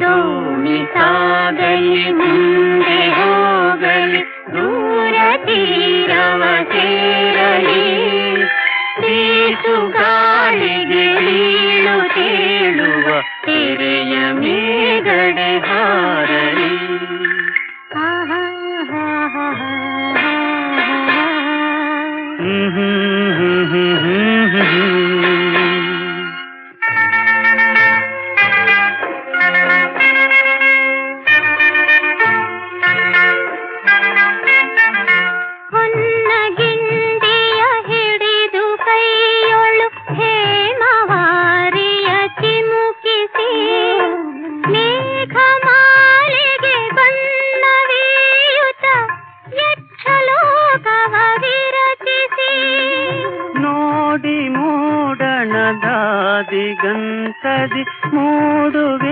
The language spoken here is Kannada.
ದೋಣಿ ಸಾಗಲಿ ಮುಂದೆ ಹೋಗಲಿ ದೂರ ತೀರವ ಸೇರಲಿ ಬೀಸು ಗಾಳಿಗೆ ಬೀಳು ತೇಳುವ ತೆರೆಯ ಮೇಗಡೆ ಹಾರಲಿ. ದಿಗಂತದಿ